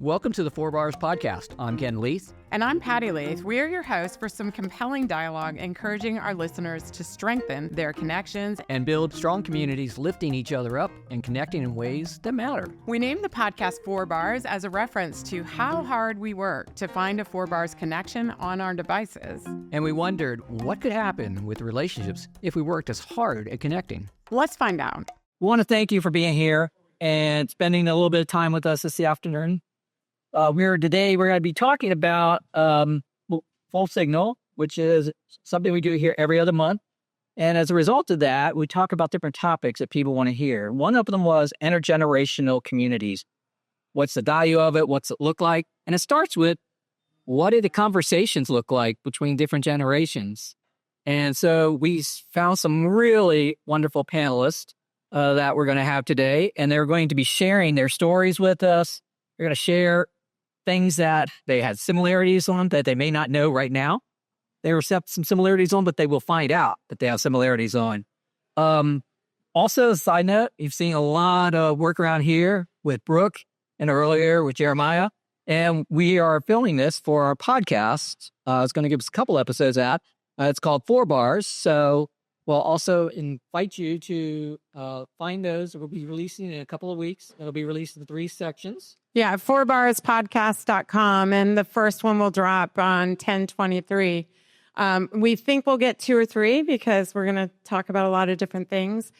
Welcome to the Four Bars Podcast. I'm Ken Leith. And I'm Patty Leith. We are your hosts for some compelling dialogue, encouraging our listeners to strengthen their connections and build strong communities, lifting each other up and connecting in ways that matter. We named the podcast Four Bars as a reference to how hard we work to find a Four Bars connection on our devices. And we wondered what could happen with relationships if we worked as hard at connecting. Let's find out. We want to thank you for being here and spending a little bit of time with us this afternoon. Today we're going to be talking about full signal, which is something we do here every other month. And as a result of that, we talk about different topics that people want to hear. One of them was intergenerational communities. What's the value of it? What's it look like? And it starts with, what do the conversations look like between different generations? And so we found some really wonderful panelists that we're going to have today, and they're going to be sharing their stories with us. They're going to share things that they had similarities on that they may not know right now. They accept some similarities on, but they will find out that they have similarities on. Also, a side note, you've seen a lot of work around here with Brooke and earlier with Jeremiah, and we are filming this for our podcast. It's going to give us a couple episodes out. It's called Four Bars, so we'll also invite you to find those. We'll be releasing in a couple of weeks. It'll be released in 3 sections. Yeah, fourbarspodcast.com, and the first one will drop on 10/23. We think we'll get 2 or 3 because we're going to talk about a lot of different things.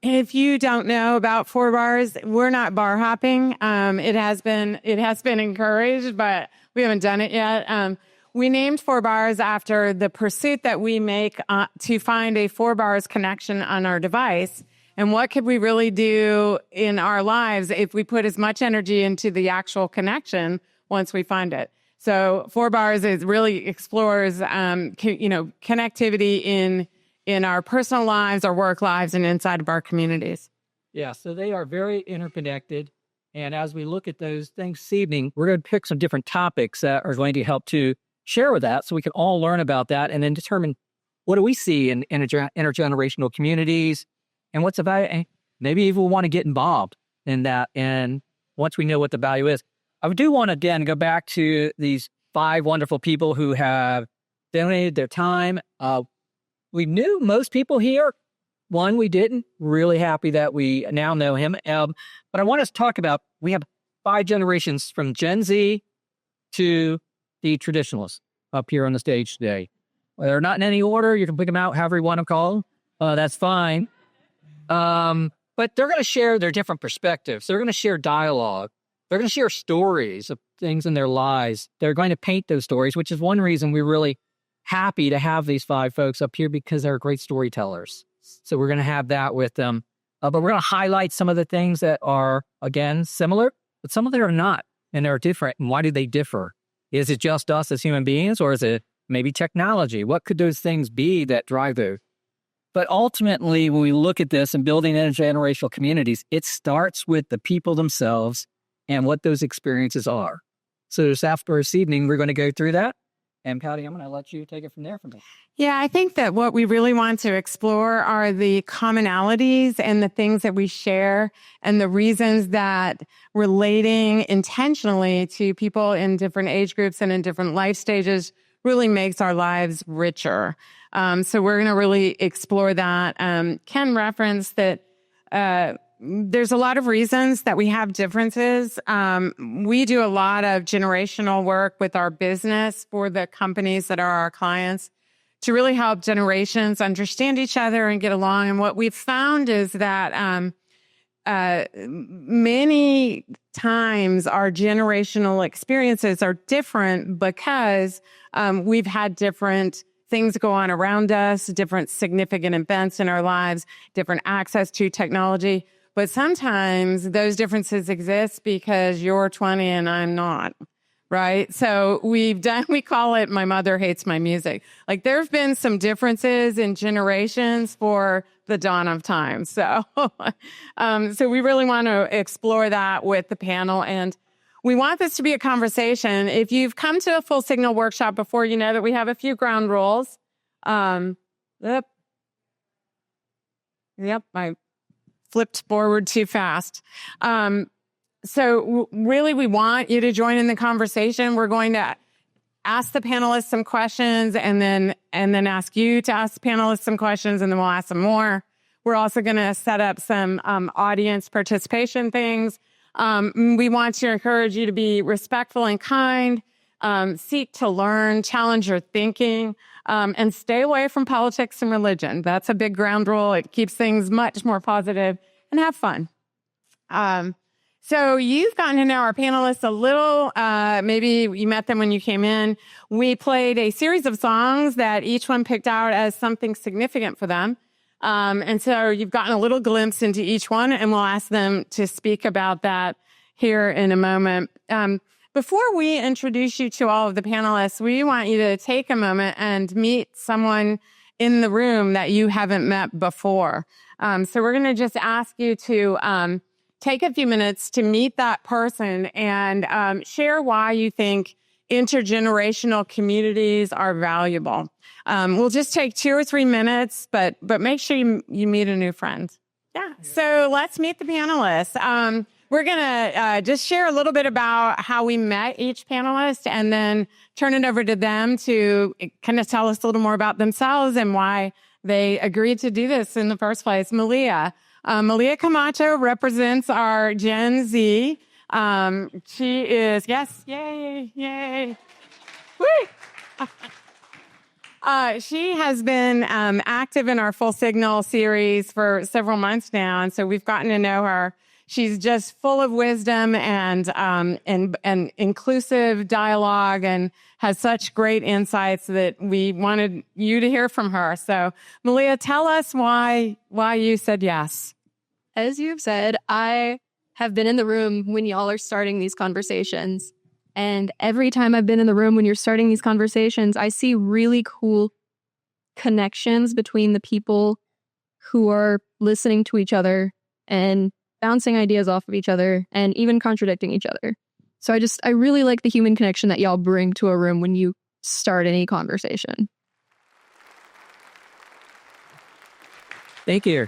If you don't know about Four Bars, we're not bar hopping. It has been encouraged, but we haven't done it yet. We named Four Bars after the pursuit that we make to find a Four Bars connection on our device. And what could we really do in our lives if we put as much energy into the actual connection once we find it? So Four Bars really explores, connectivity in our personal lives, our work lives, and inside of our communities. Yeah, so they are very interconnected. And as we look at those things this evening, we're going to pick some different topics that are going to help to share with that so we can all learn about that and then determine what do we see in intergenerational communities and what's the value. Maybe even we'll want to get involved in that. And once we know what the value is, I do want to again go back to these 5 wonderful people who have donated their time. We knew most people here. One, we didn't. Really happy that we now know him. But I want us to talk about, we have 5 generations from Gen Z to the Traditionalists up here on the stage today. They're not in any order. You can pick them out however you want to call them. That's fine. But they're going to share their different perspectives. They're going to share dialogue. They're going to share stories of things in their lives. They're going to paint those stories, which is one reason we're really happy to have these 5 folks up here because they're great storytellers. So we're going to have that with them. But we're going to highlight some of the things that are, again, similar, but some of them are not, and they're different. And why do they differ? Is it just us as human beings, or is it maybe technology? What could those things be that drive those? But ultimately, when we look at this and building intergenerational communities, it starts with the people themselves and what those experiences are. So this evening, we're going to go through that. And Patty, I'm going to let you take it from there for me. Yeah, I think that what we really want to explore are the commonalities and the things that we share and the reasons that relating intentionally to people in different age groups and in different life stages really makes our lives richer. So we're going to really explore that. Ken referenced that there's a lot of reasons that we have differences. We do a lot of generational work with our business for the companies that are our clients to really help generations understand each other and get along. And what we've found is that many times our generational experiences are different because we've had different things go on around us, different significant events in our lives, different access to technology. But sometimes those differences exist because you're 20 and I'm not, right? So we call it My Mother Hates My Music. Like there have been some differences in generations for the dawn of time. So, so we really want to explore that with the panel. And we want this to be a conversation. If you've come to a full signal workshop before, you know that we have a few ground rules. Yep, I flipped forward too fast. really, we want you to join in the conversation. We're going to ask the panelists some questions and then ask you to ask the panelists some questions, and then we'll ask some more. We're also going to set up some audience participation things. We want to encourage you to be respectful and kind, seek to learn, challenge your thinking, and stay away from politics and religion. That's a big ground rule. It keeps things much more positive, and have fun. So you've gotten to know our panelists a little. Maybe you met them when you came in. We played a series of songs that each one picked out as something significant for them. And so you've gotten a little glimpse into each one, and we'll ask them to speak about that here in a moment. Before we introduce you to all of the panelists, we want you to take a moment and meet someone in the room that you haven't met before. So we're going to just ask you to take a few minutes to meet that person and share why you think intergenerational communities are valuable. We'll just take 2 or 3 minutes, but make sure you meet a new friend. Yeah. So let's meet the panelists. We're going to just share a little bit about how we met each panelist and then turn it over to them to kind of tell us a little more about themselves and why they agreed to do this in the first place. Malia Camacho represents our Gen Z. She is, yes, yay. Woo! She has been active in our Full Signal series for several months now, and so we've gotten to know her. She's just full of wisdom and inclusive dialogue, and has such great insights that we wanted you to hear from her. So, Malia, tell us why you said yes. As you've said, I have been in the room when y'all are starting these conversations. And every time I've been in the room when you're starting these conversations, I see really cool connections between the people who are listening to each other and bouncing ideas off of each other and even contradicting each other. So I really like the human connection that y'all bring to a room when you start any conversation. Thank you.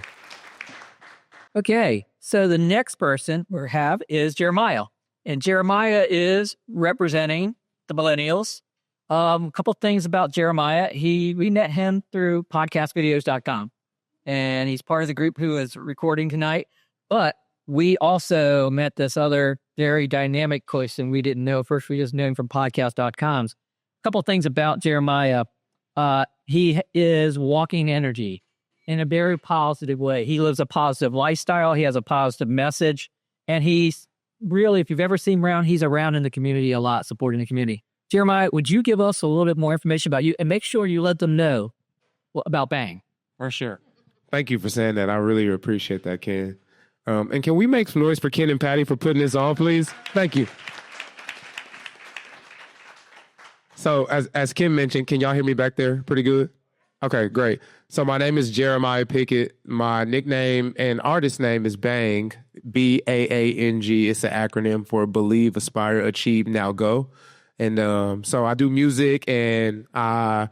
Okay, so the next person we have is Jeremiah. And Jeremiah is representing the millennials. A couple things about Jeremiah. We met him through podcastvideos.com. And he's part of the group who is recording tonight. But we also met this other very dynamic person we didn't know. First, we just knew him from podcast.com. A couple things about Jeremiah. He is walking energy in a very positive way. He lives a positive lifestyle. He has a positive message. And he's really, if you've ever seen him around, he's around in the community a lot, supporting the community. Jeremiah, would you give us a little bit more information about you and make sure you let them know about Bang? For sure. Thank you for saying that. I really appreciate that, Ken. And can we make some noise for Ken and Patty for putting this on, please? Thank you. So as Ken mentioned, can y'all hear me back there pretty good? Okay, great. So my name is Jeremiah Pickett. My nickname and artist name is Bang, BAANG. It's an acronym for Believe, Aspire, Achieve, Now Go. And so I do music and I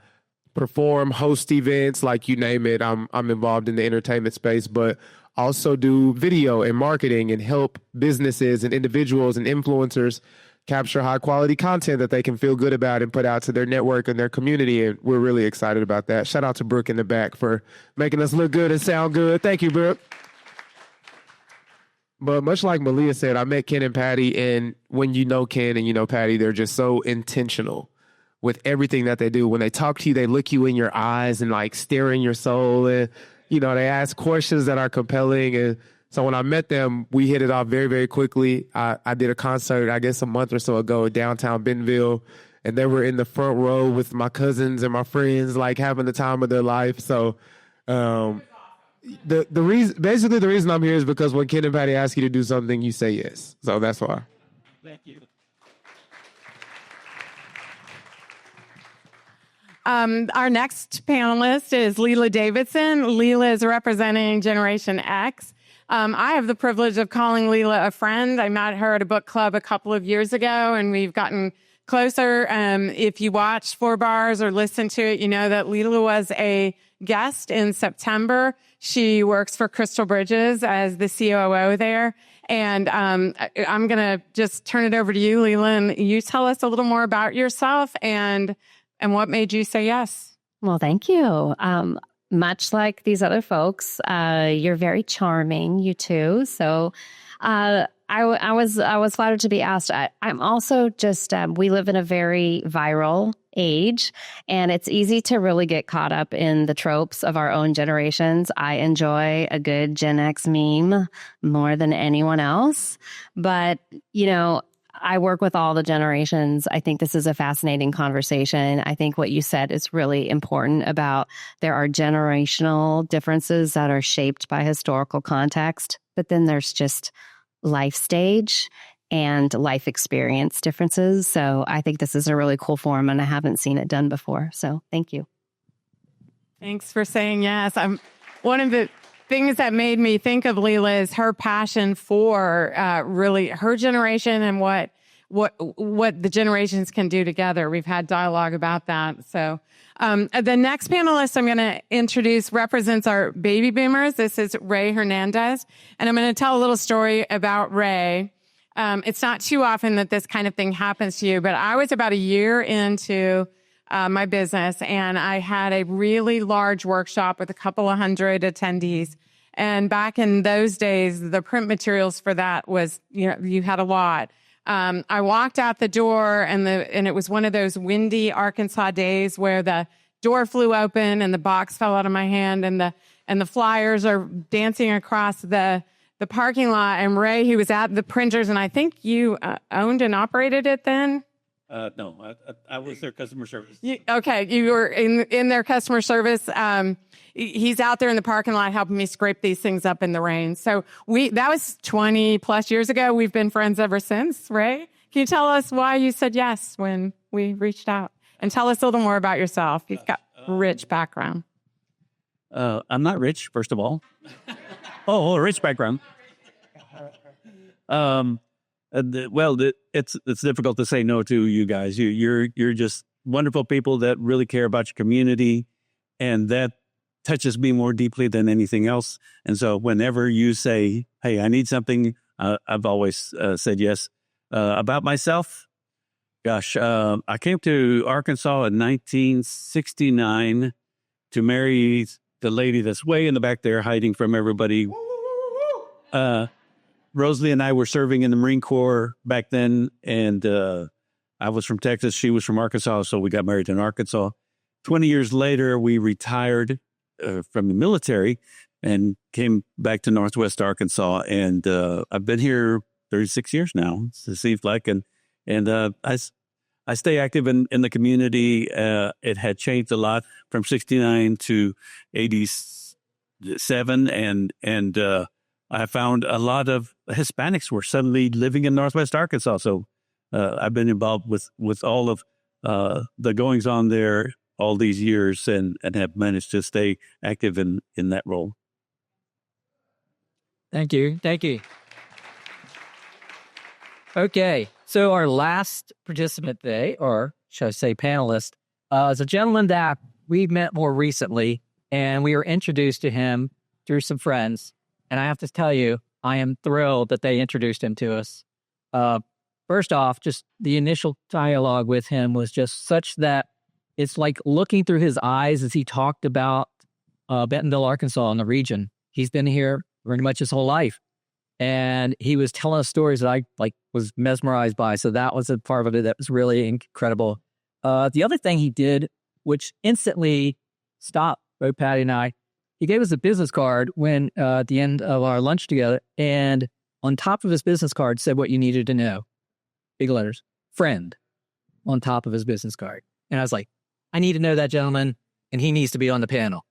perform, host events, like you name it. I'm involved in the entertainment space, but also do video and marketing and help businesses and individuals and influencers capture high quality content that they can feel good about and put out to their network and their community. And we're really excited about that. Shout out to Brooke in the back for making us look good and sound good. Thank you, Brooke. But much like Malia said, I met Ken and Patty, and when you know Ken and you know Patty, they're just so intentional with everything that they do. When they talk to you, they look you in your eyes and like stare in your soul, and they ask questions that are compelling. And so when I met them, we hit it off very, very quickly. I did a concert, I guess a month or so ago, in downtown Bentonville, and they were in the front row with my cousins and my friends, like having the time of their life. So the reason I'm here is because when Ken and Patty ask you to do something, you say yes. So that's why. Thank you. Our next panelist is Leela Davidson. Leela is representing Generation X. I have the privilege of calling Leela a friend. I met her at a book club a couple of years ago, and we've gotten closer. If you watched 4 Bars or listened to it, you know that Leela was a guest in September. She works for Crystal Bridges as the COO there. And I'm going to just turn it over to you, Leland. You tell us a little more about yourself and what made you say yes. Well, thank you. Much like these other folks, you're very charming, you too. So I was flattered to be asked. I'm also just, we live in a very viral age, and it's easy to really get caught up in the tropes of our own generations. I enjoy a good Gen X meme more than anyone else. But, you know, I work with all the generations. I think this is a fascinating conversation. I think what you said is really important about there are generational differences that are shaped by historical context, but then there's just life stage and life experience differences. So I think this is a really cool forum, and I haven't seen it done before. So thank you. Thanks for saying yes. One of the things that made me think of Leela is her passion for really her generation and what the generations can do together. We've had dialogue about that. So the next panelist I'm going to introduce represents our baby boomers. This is Ray Hernandez. And I'm going to tell a little story about Ray. It's not too often that this kind of thing happens to you, but I was about a year into my business, and I had a really large workshop with a couple of hundred attendees. And back in those days, the print materials for that was, you had a lot. I walked out the door, and it was one of those windy Arkansas days where the door flew open and the box fell out of my hand, and the flyers are dancing across the parking lot. And Ray, he was at the printers, and I think you owned and operated it then. No, I was their customer service. You were in their customer service. He's out there in the parking lot helping me scrape these things up in the rain. So that was 20 plus years ago. We've been friends ever since. Ray, can you tell us why you said yes when we reached out? And tell us a little more about yourself. You've got rich background. I'm not rich, first of all. Rich background. It's difficult to say no to you guys. You're just wonderful people that really care about your community, and that touches me more deeply than anything else. And so whenever you say, "Hey, I need something," I've always said yes. About myself, gosh, I came to Arkansas in 1969 to marry the lady that's way in the back there, hiding from everybody. Rosalie and I were serving in the Marine Corps back then, and I was from Texas. She was from Arkansas, so we got married in Arkansas. 20 years later, we retired from the military and came back to Northwest Arkansas, and I've been here 36 years now, it seems like, and I stay active in the community. It had changed a lot from 69 to 87, and I found a lot of Hispanics were suddenly living in Northwest Arkansas. So I've been involved with all of the goings on there all these years, and have managed to stay active in that role. Thank you. Okay, so our last participant today, or should I say panelist, is a gentleman that we met more recently, and we were introduced to him through some friends. And I have to tell you, I am thrilled that they introduced him to us. First off, just the initial dialogue with him was just such that it's like looking through his eyes as he talked about Bentonville, Arkansas, and the region. He's been here pretty much his whole life. And he was telling us stories that I was mesmerized by. So that was a part of it that was really incredible. The other thing he did, which instantly stopped both Patty and I, he gave us a business card when at the end of our lunch together, and on top of his business card said what you needed to know. Big letters, friend, on top of his business card. And I was like, I need to know that gentleman, and he needs to be on the panel.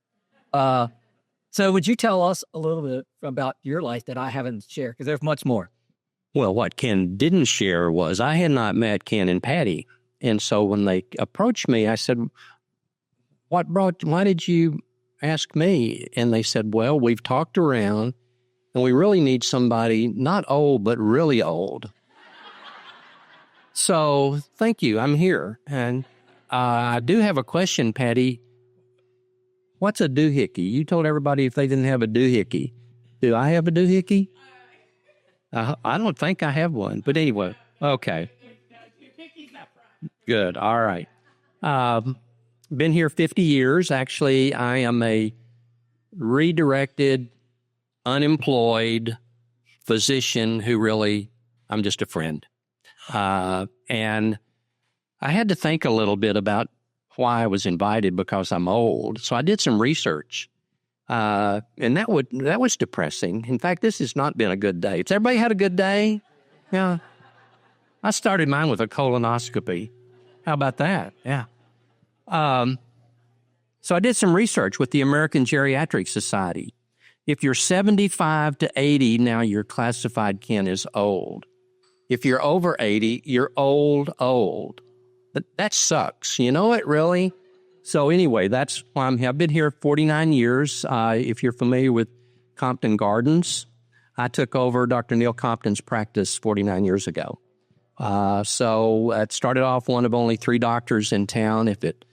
So would you tell us a little bit about your life that I haven't shared? Because there's much more. Well, what Ken didn't share was I had not met Ken and Patty. And so when they approached me, I said, why did you ask me? And they said, well, we've talked around and we really need somebody not old, but really old. So thank you. I'm here. And I do have a question, Patty. What's a doohickey? You told everybody if they didn't have a doohickey. Do I have a doohickey? I don't think I have one, but anyway, okay. Good. All right. Been here 50 years. Actually, I am a redirected, unemployed physician who really, I'm just a friend. And I had to think a little bit about why I was invited because I'm old. So I did some research. And that was depressing. In fact, this has not been a good day. Has everybody had a good day? Yeah. I started mine with a colonoscopy. How about that? Yeah. So I did some research with the American Geriatric Society. If you're 75 to 80, now you're classified, Ken, as old. If you're over 80, you're old. That sucks. You know it, really? So anyway, that's why I'm here. I've been here 49 years. If you're familiar with Compton Gardens, I took over Dr. Neil Compton's practice 49 years ago. So it started off one of only 3 doctors in town. If it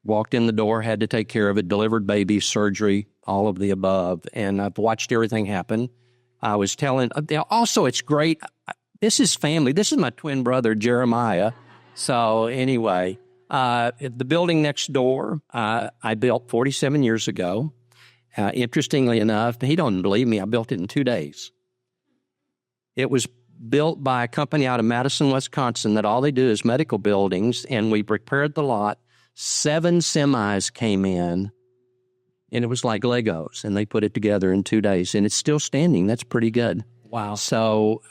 walked in the door, had to take care of it, delivered babies, surgery, all of the above. And I've watched everything happen. I was telling, also it's great. This is family. This is my twin brother, Jeremiah. So anyway, the building next door, I built 47 years ago. Interestingly enough, he don't believe me, I built it in 2 days. It was built by a company out of Madison, Wisconsin, that all they do is medical buildings, and we prepared the lot. 7 semis came in, and it was like Legos, and they put it together in 2 days, and it's still standing. That's pretty good. Wow. So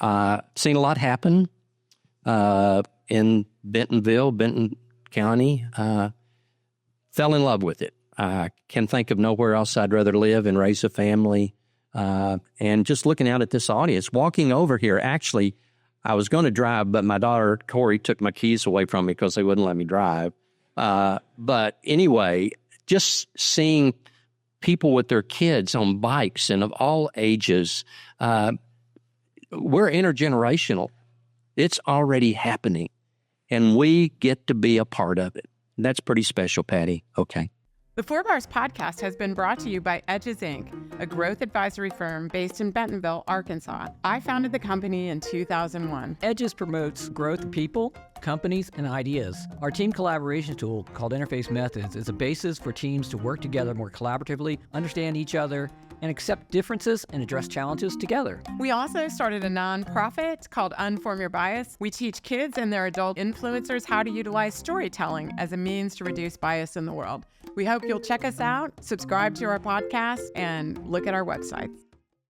seen a lot happen in Benton County. Fell in love with it. Can think of nowhere else I'd rather live and raise a family. And just looking out at this audience, walking over here, actually, I was going to drive, but my daughter, Corey, took my keys away from me because they wouldn't let me drive. But anyway, just seeing people with their kids on bikes and of all ages, we're intergenerational. It's already happening, and we get to be a part of it. That's pretty special, Patty. Okay. The 4 Bars podcast has been brought to you by Edges Inc., a growth advisory firm based in Bentonville, Arkansas. I founded the company in 2001. Edges promotes growth of people, companies, and ideas. Our team collaboration tool, called Interface Methods, is a basis for teams to work together more collaboratively, understand each other, and accept differences and address challenges together. We also started a nonprofit called Unform Your Bias. We teach kids and their adult influencers how to utilize storytelling as a means to reduce bias in the world. We hope you'll check us out, subscribe to our podcast, and look at our websites.